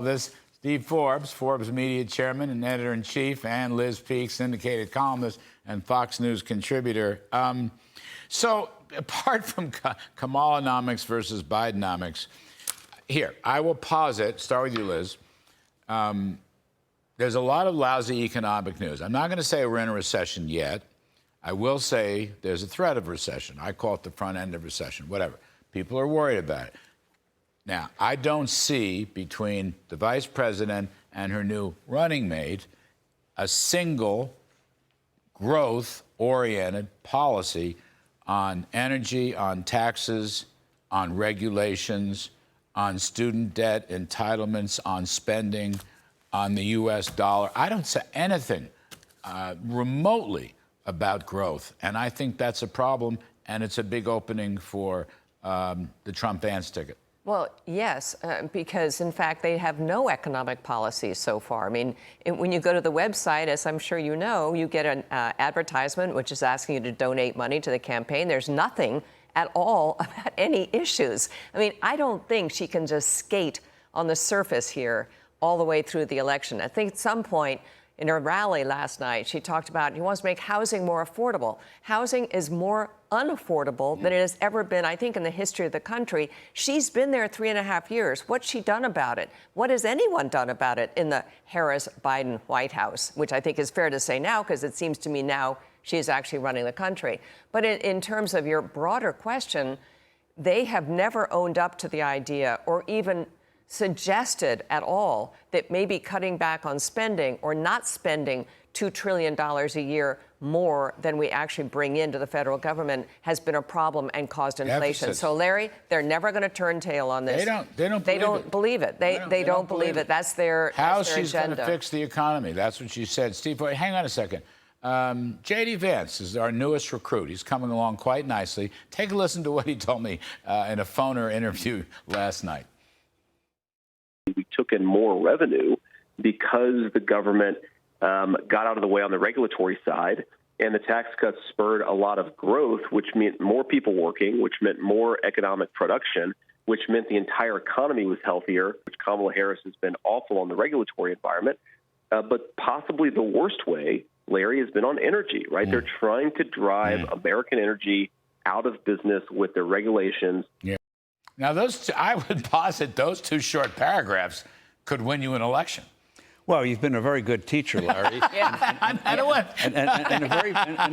This Steve Forbes, Forbes Media Chairman and Editor-in-Chief, and Liz Peek, syndicated columnist and Fox News contributor. So apart from Kamalanomics versus Bidenomics, here, I will posit, start with you, Liz. There's a lot of lousy economic news. I'm not going to say we're in a recession yet. I will say there's a threat of recession. I call it the front end of recession, whatever. People are worried about it. Now, I don't see between the vice president and her new running mate a single growth-oriented policy on energy, on taxes, on regulations, on student debt entitlements, on spending, on the U.S. dollar. I don't say anything remotely about growth, and I think that's a problem, and it's a big opening for the Trump-Vance ticket. Well, yes, because, in fact, they have no economic policies so far. I mean, when you go to the website, as I'm sure you know, you get an advertisement which is asking you to donate money to the campaign. There's nothing at all about any issues. I mean, I don't think she can just skate on the surface here all the way through the election. I think at some point in her rally last night, she talked about he wants to make housing more affordable. Housing is more unaffordable than it has ever been, I think, in the history of the country. She's been there 3.5 years. What's she done about it? What has anyone done about it in the Harris-Biden White House, which I think is fair to say now, because it seems to me now she's actually running the country. But in terms of your broader question, they have never owned up to the idea or even suggested at all that maybe cutting back on spending or not spending $2 trillion a year more than we actually bring into the federal government has been a problem and caused inflation. Deficits. So, Larry, they're never going to turn tail on this. They don't believe it. They don't believe it. That's their How that's their she's going agenda. to fix the economy. That's what she said. Steve, wait, hang on a second. J.D. Vance is our newest recruit. He's coming along quite nicely. Take a listen to what he told me in a phoner interview last night. We took in more revenue because the government got out of the way on the regulatory side, and the tax cuts spurred a lot of growth, which meant more people working, which meant more economic production, which meant the entire economy was healthier, which Kamala Harris has been awful on the regulatory environment. But possibly the worst way, Larry, has been on energy, right? They're trying to drive American energy out of business with their regulations. Yeah. Now, I would posit those two short paragraphs could win you an election. Well, you've been a very good teacher, Larry. and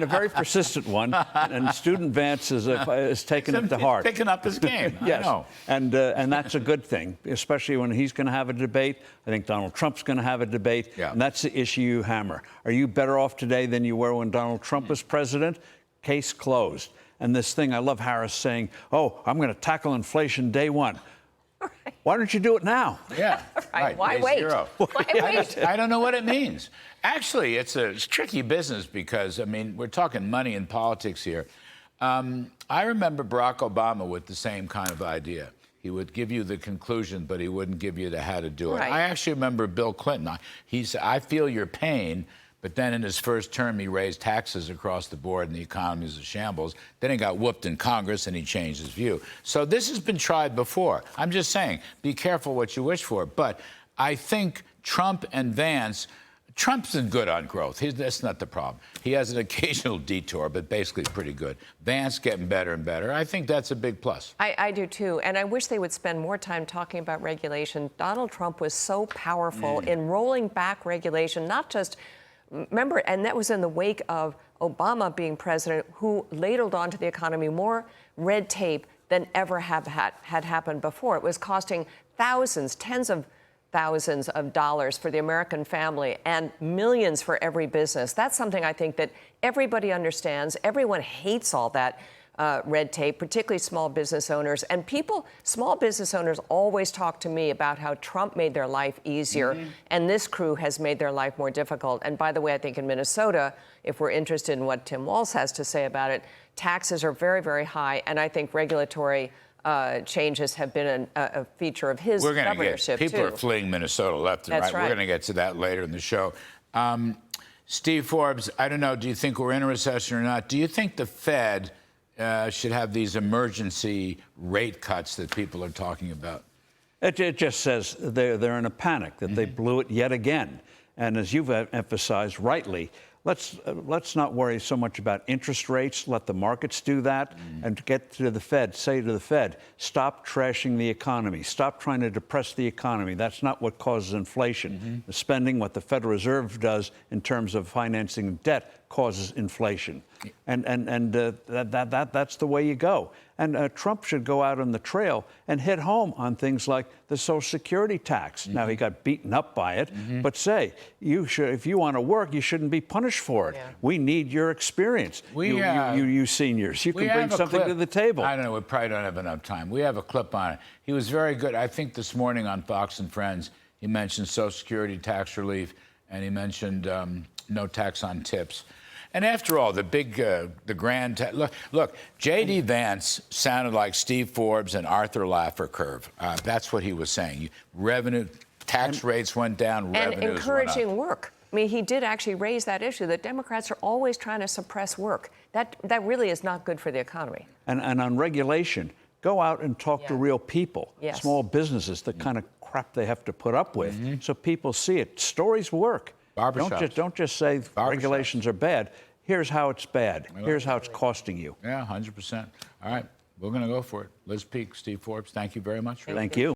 a very persistent one. And student Vance is taking it to heart. Picking up his game. Yes. I know. And that's a good thing, especially when he's going to have a debate. I think Donald Trump's going to have a debate. Yeah. And that's the issue you hammer. Are you better off today than you were when Donald Trump was president? Case closed. And this thing, I love Harris saying, oh, I'm going to tackle inflation day one. Right. Why don't you do it now? Yeah. Right. Why wait? Why wait? I don't know what it means. Actually, it's a tricky business because, I mean, we're talking money and politics here. I remember Barack Obama with the same kind of idea. He would give you the conclusion, but he wouldn't give you the how to do it. Right. I actually remember Bill Clinton. He said, I feel your pain. But then in his first term, he raised taxes across the board and the economy was a shambles. Then he got whooped in Congress and he changed his view. So this has been tried before. I'm just saying, be careful what you wish for. But I think Trump and Vance, Trump's good on growth. That's not the problem. He has an occasional detour, but basically pretty good. Vance getting better and better. I think that's a big plus. I do, too. And I wish they would spend more time talking about regulation. Donald Trump was so powerful in rolling back regulation, not just... Remember, and that was in the wake of Obama being president, who ladled onto the economy more red tape than ever had happened before. It was costing thousands, tens of thousands of dollars for the American family and millions for every business. That's something I think that everybody understands. Everyone hates all that red tape, particularly small business owners. And small business owners always talk to me about how Trump made their life easier, and this crew has made their life more difficult. And by the way, I think in Minnesota, if we're interested in what Tim Walz has to say about it, taxes are very, very high, and I think regulatory changes have been a feature of his governorship, People are fleeing Minnesota left and right. We're going to get to that later in the show. Steve Forbes, I don't know, do you think we're in a recession or not? Do you think the Fed should have these emergency rate cuts that people are talking about? It just says they're in a panic, that they blew it yet again. And as you've emphasized rightly, let's not worry so much about interest rates. Let the markets do that, and get to the Fed. Say to the Fed, stop trashing the economy. Stop trying to depress the economy. That's not what causes inflation. The spending, what the Federal Reserve does in terms of financing debt, causes inflation. And that's the way you go. And Trump should go out on the trail and hit home on things like the Social Security tax. Now, he got beaten up by it, but say, if you want to work, you shouldn't be punished for it. Yeah. We need your experience. You seniors. You can bring something to the table. I don't know. We probably don't have enough time. We have a clip on it. He was very good. I think this morning on Fox and Friends, he mentioned Social Security tax relief, and he mentioned no tax on tips. And after all, the grand look, J.D. Vance sounded like Steve Forbes and Arthur Laffer curve. That's what he was saying. Revenue, tax rates went down, revenues and encouraging went up. work. I mean, he did actually raise that issue that Democrats are always trying to suppress work. That really is not good for the economy. And on regulation, go out and talk to real people, small businesses, the kind of crap they have to put up with, so people see it. Stories work. Don't just say regulations are bad. Here's how it's bad. Here's how it's costing you. Yeah, 100%. All right, we're going to go for it. Liz Peek, Steve Forbes, thank you very much. Thank you.